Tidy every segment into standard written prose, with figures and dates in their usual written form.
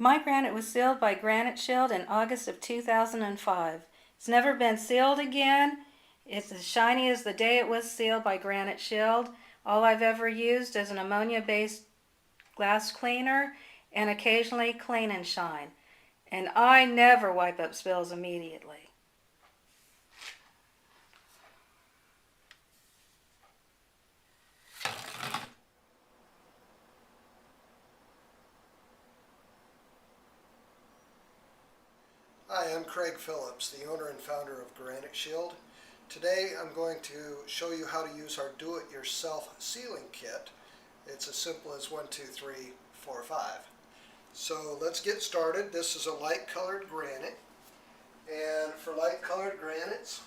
My granite was sealed by Granite Shield in August of 2005. It's never been sealed again. It's as shiny as the day it was sealed by Granite Shield. All I've ever used is an ammonia-based glass cleaner and occasionally Clean and Shine. And I never wipe up spills immediately. Hi, I'm Craig Phillips, the owner and founder of Granite Shield. Today I'm going to show you how to use our do-it-yourself sealing kit. It's as simple as 1, 2, 3, 4, 5. So let's get started. This is a light colored granite, and for light colored granites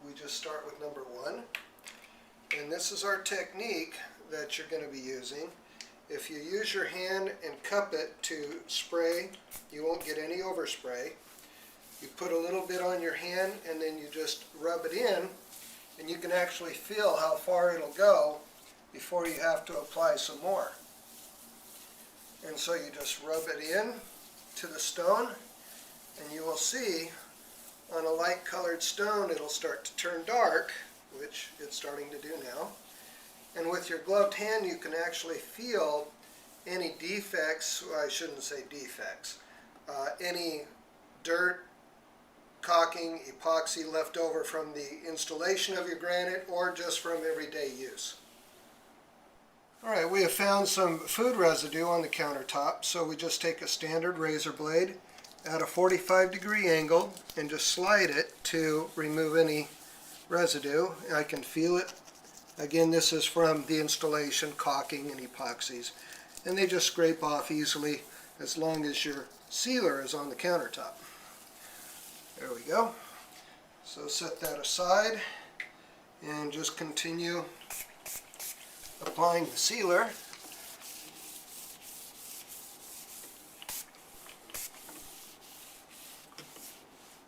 we just start with number 1, and this is our technique that you're going to be using. If you use your hand and cup it to spray, you won't get any overspray. You put a little bit on your hand and then you just rub it in, and you can actually feel how far it'll go before you have to apply some more. And so you just rub it in to the stone, and you will see on a light colored stone it'll start to turn dark, which it's starting to do now. And with your gloved hand you can actually feel any defects, well, I shouldn't say defects, any dirt, caulking, epoxy left over from the installation of your granite or just from everyday use. Alright, we have found some food residue on the countertop, so we just take a standard razor blade at a 45-degree angle and just slide it to remove any residue. I can feel it. Again, this is from the installation, caulking and epoxies, and they just scrape off easily as long as your sealer is on the countertop. There we go. So set that aside and just continue applying the sealer.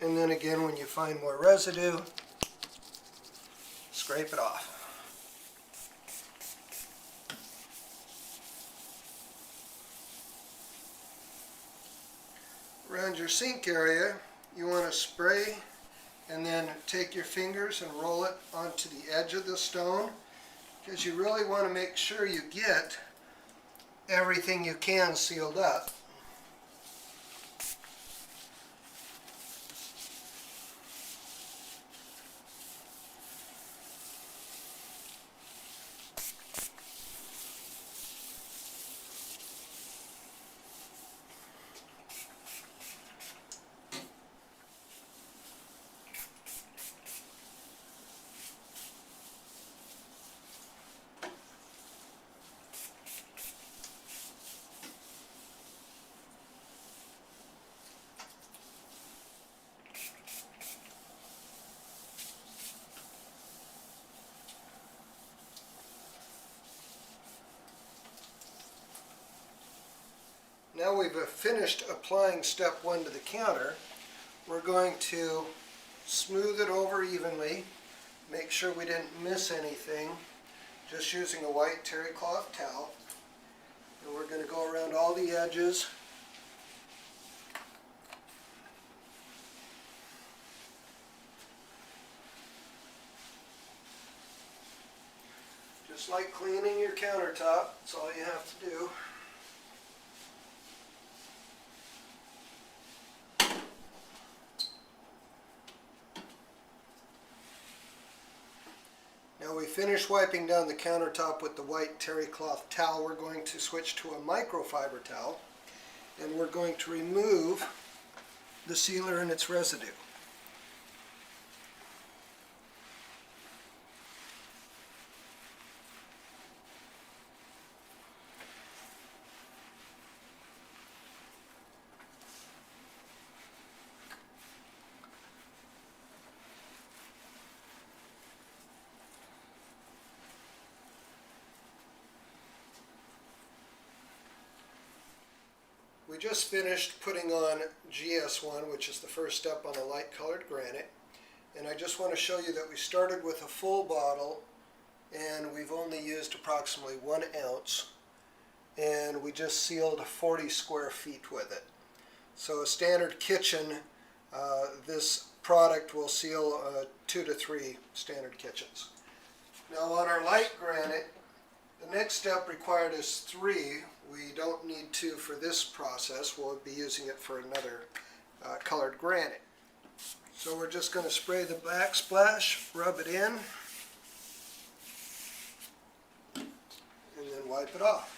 And then again, when you find more residue, scrape it off. Around your sink area, you want to spray and then take your fingers and roll it onto the edge of the stone, because you really want to make sure you get everything you can sealed up. Now we've finished applying step 1 to the counter. We're going to smooth it over evenly, make sure we didn't miss anything, just using a white terry cloth towel. And we're going to go around all the edges. Just like cleaning your countertop, that's all you have to do. Now we finish wiping down the countertop with the white terry cloth towel. We're going to switch to a microfiber towel, and we're going to remove the sealer and its residue. We just finished putting on GS1, which is the first step on a light colored granite, and I just want to show you that we started with a full bottle and we've only used approximately 1 ounce, and we just sealed 40 square feet with it. So a standard kitchen, this product will seal 2 to 3 standard kitchens. Now on our light granite, the next step required is 3. We don't need 2 for this process. We'll be using it for another colored granite. So we're just going to spray the backsplash, rub it in, and then wipe it off.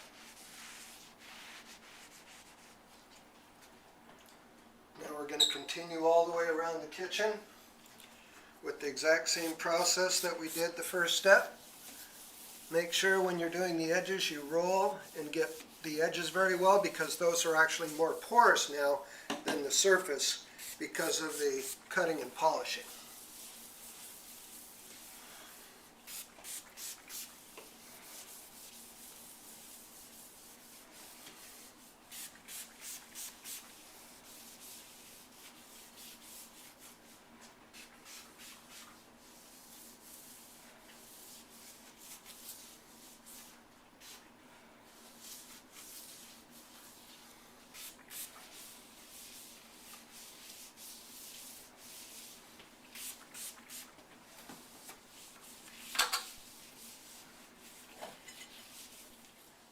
Now we're going to continue all the way around the kitchen with the exact same process that we did the first step. Make sure when you're doing the edges you roll and get the edges very well, because those are actually more porous now than the surface because of the cutting and polishing.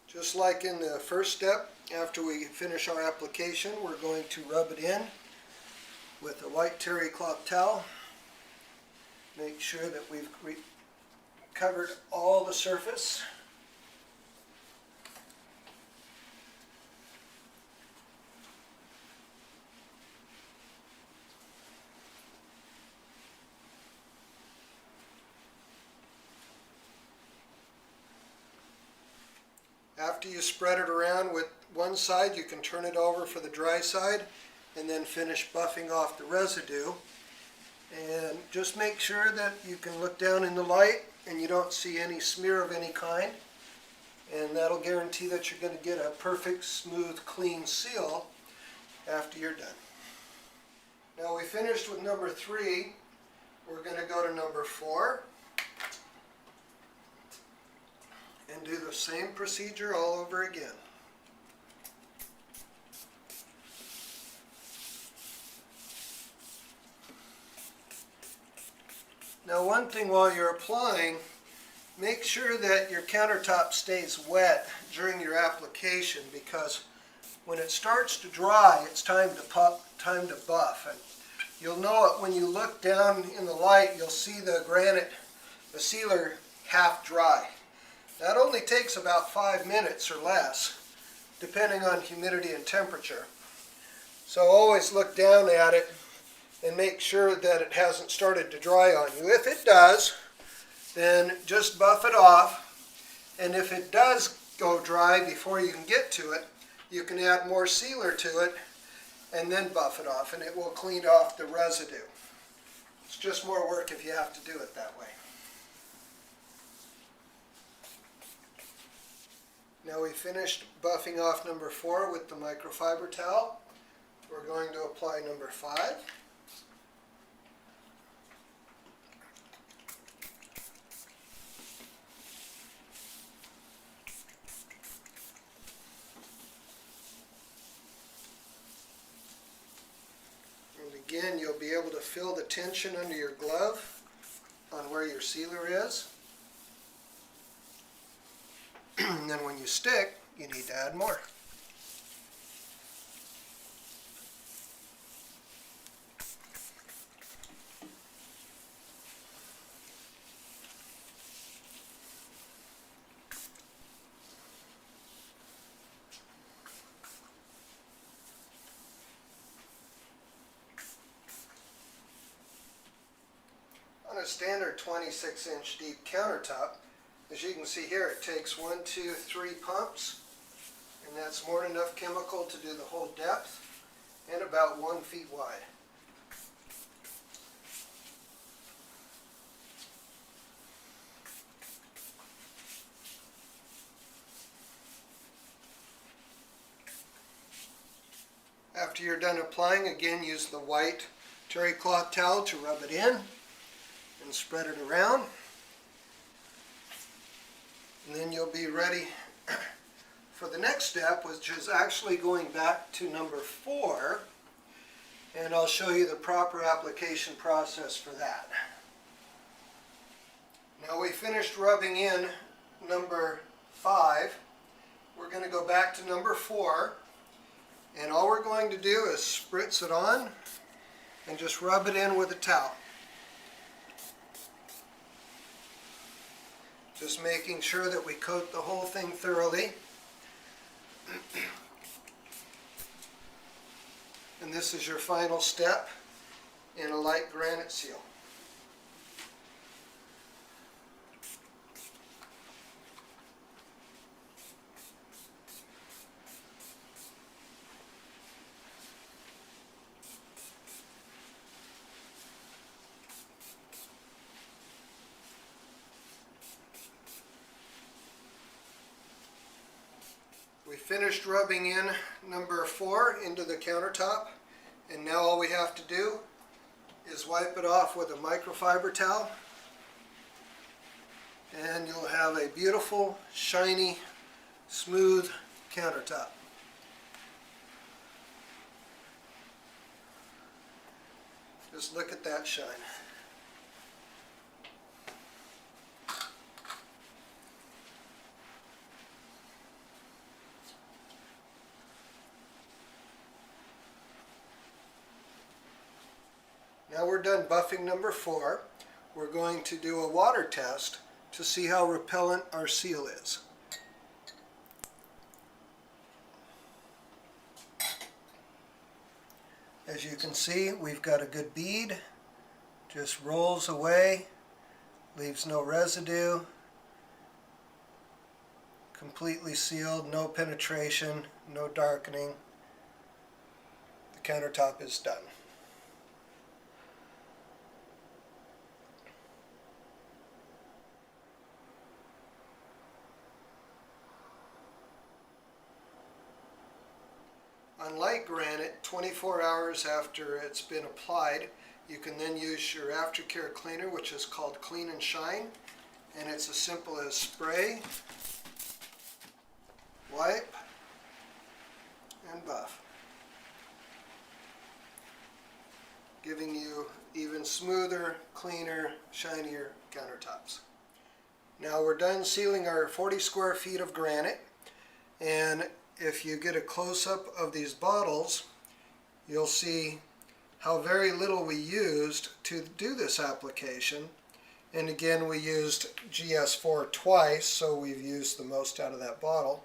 Just like in the first step, after we finish our application, we're going to rub it in with a white terry cloth towel. Make sure that we've covered all the surface. After you spread it around with one side, you can turn it over for the dry side and then finish buffing off the residue. And just make sure that you can look down in the light and you don't see any smear of any kind. And that'll guarantee that you're going to get a perfect, smooth, clean seal after you're done. Now we finished with number 3. We're going to go to number 4. And do the same procedure all over again. Now one thing while you're applying, make sure that your countertop stays wet during your application, because when it starts to dry, it's time to buff. And you'll know it when you look down in the light. You'll see the granite, the sealer, half dry. That only takes about 5 minutes or less, depending on humidity and temperature. So always look down at it and make sure that it hasn't started to dry on you. If it does, then just buff it off. And if it does go dry before you can get to it, you can add more sealer to it and then buff it off, and it will clean off the residue. It's just more work if you have to do it that way. Now we finished buffing off number 4 with the microfiber towel. We're going to apply number 5. And again, you'll be able to feel the tension under your glove on where your sealer is. And then when you stick, you need to add more. On a standard 26-inch deep countertop, as you can see here, it takes 1, 2, 3 pumps, and that's more than enough chemical to do the whole depth, and about 1 feet wide. After you're done applying, again use the white terry cloth towel to rub it in and spread it around. And then you'll be ready for the next step, which is actually going back to number 4 and I'll show you the proper application process for that. Now we finished rubbing in number 5. We're going to go back to number 4, and all we're going to do is spritz it on and just rub it in with a towel. Just making sure that we coat the whole thing thoroughly. And this is your final step in a light granite seal. We finished rubbing in number 4 into the countertop, and now all we have to do is wipe it off with a microfiber towel, and you'll have a beautiful, shiny, smooth countertop. Just look at that shine. Now we're done buffing number 4. We're going to do a water test to see how repellent our seal is. As you can see, we've got a good bead. Just rolls away, leaves no residue. Completely sealed, no penetration, no darkening. The countertop is done. On light granite, 24 hours after it's been applied, you can then use your aftercare cleaner, which is called Clean and Shine, and it's as simple as spray, wipe, and buff, giving you even smoother, cleaner, shinier countertops. Now we're done sealing our 40 square feet of granite, and if you get a close-up of these bottles, you'll see how very little we used to do this application. And again, we used GS4 twice, so we've used the most out of that bottle.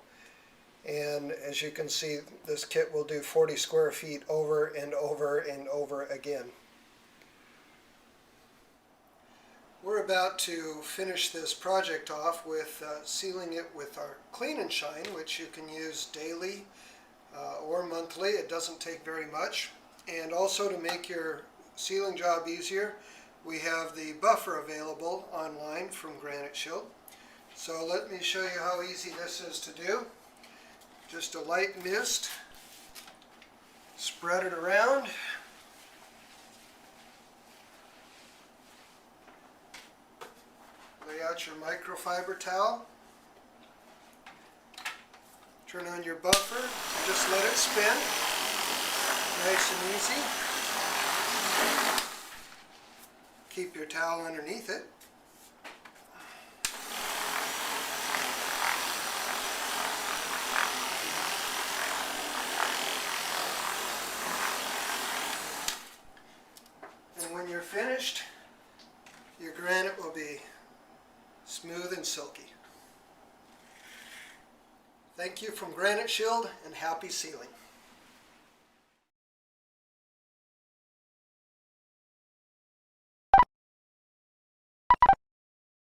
And as you can see, this kit will do 40 square feet over and over and over again. We're about to finish this project off with sealing it with our Clean and Shine, which you can use daily or monthly. It doesn't take very much. And also, to make your sealing job easier, we have the buffer available online from Granite Shield. So let me show you how easy this is to do. Just a light mist, spread it around. Lay out your microfiber towel. Turn on your buffer and just let it spin. Nice and easy. Keep your towel underneath it. And when you're finished, your granite will be smooth and silky. Thank you from Granite Shield, and happy sealing.